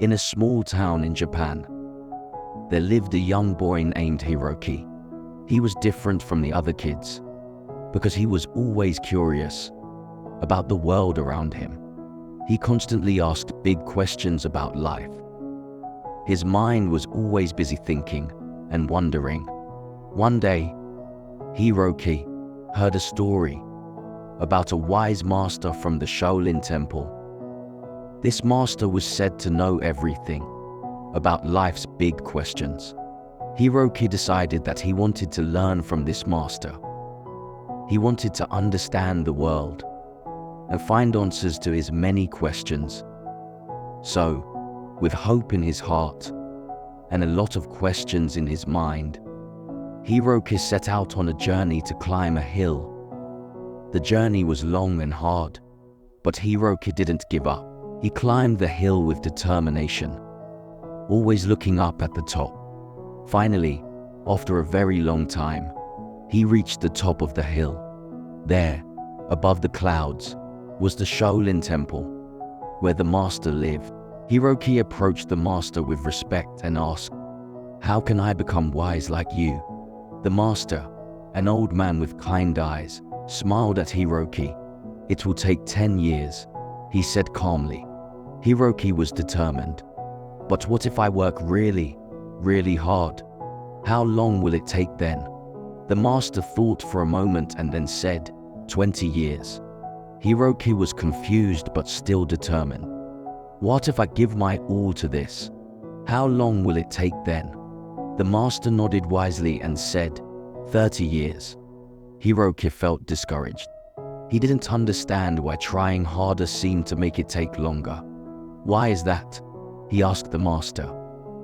In a small town in Japan, there lived a young boy named Hiroki. He was different from the other kids because he was always curious about the world around him. He constantly asked big questions about life. His mind was always busy thinking and wondering. One day, Hiroki heard a story about a wise master from the Shoulin temple. This master was said to know everything about life's big questions. Hiroki decided that he wanted to learn from this master. He wanted to understand the world and find answers to his many questions. So, with hope in his heart and a lot of questions in his mind, Hiroki set out on a journey to climb a hill. The journey was long and hard, but Hiroki didn't give up. He climbed the hill with determination, always looking up at the top. Finally, after a very long time, he reached the top of the hill. There, above the clouds, was the Shoulin temple, where the master lived. Hiroki approached the master with respect and asked, "How can I become wise like you?" The master, an old man with kind eyes, smiled at Hiroki. "It will take 10 years, he said calmly. Hiroki was determined. "But what if I work really, really hard? How long will it take then?" The master thought for a moment and then said, 20 years. Hiroki was confused but still determined. "What if I give my all to this? How long will it take then?" The master nodded wisely and said, 30 years. Hiroki felt discouraged. He didn't understand why trying harder seemed to make it take longer. "Why is that?" he asked the master.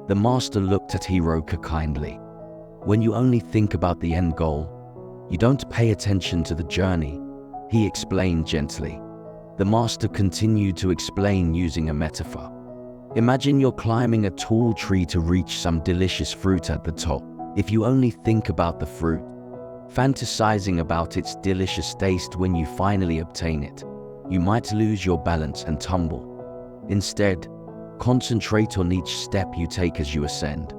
The master looked at Hiroki kindly. "When you only think about the end goal, you don't pay attention to the journey," he explained gently. The master continued to explain using a metaphor. "Imagine you're climbing a tall tree to reach some delicious fruit at the top. If you only think about the fruit, fantasizing about its delicious taste when you finally obtain it, you might lose your balance and tumble. Instead, concentrate on each step you take as you ascend.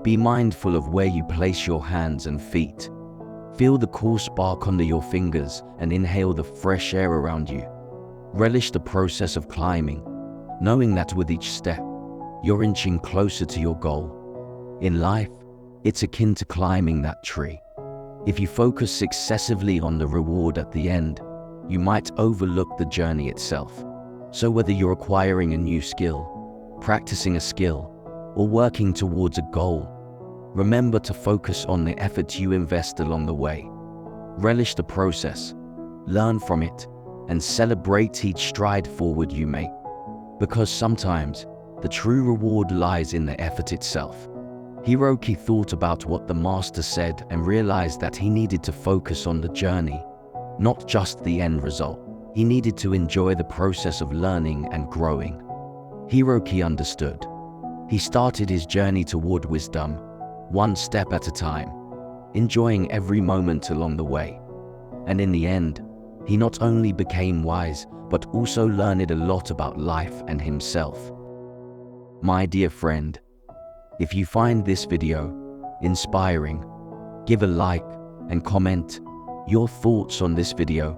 Be mindful of where you place your hands and feet. Feel the cool spark under your fingers and inhale the fresh air around you. Relish the process of climbing, knowing that with each step, you're inching closer to your goal. In life, it's akin to climbing that tree. If you focus excessively on the reward at the end, you might overlook the journey itself. So whether you're acquiring a new skill, practicing a skill, or working towards a goal, remember to focus on the effort you invest along the way. Relish the process, learn from it, and celebrate each stride forward you make. Because sometimes, the true reward lies in the effort itself. Hiroki thought about what the master said and realized that he needed to focus on the journey, not just the end result. He needed to enjoy the process of learning and growing. Hiroki understood. He started his journey toward wisdom, one step at a time, enjoying every moment along the way. And in the end, he not only became wise, but also learned a lot about life and himself. My dear friend, if you find this video inspiring, give a like and comment your thoughts on this video.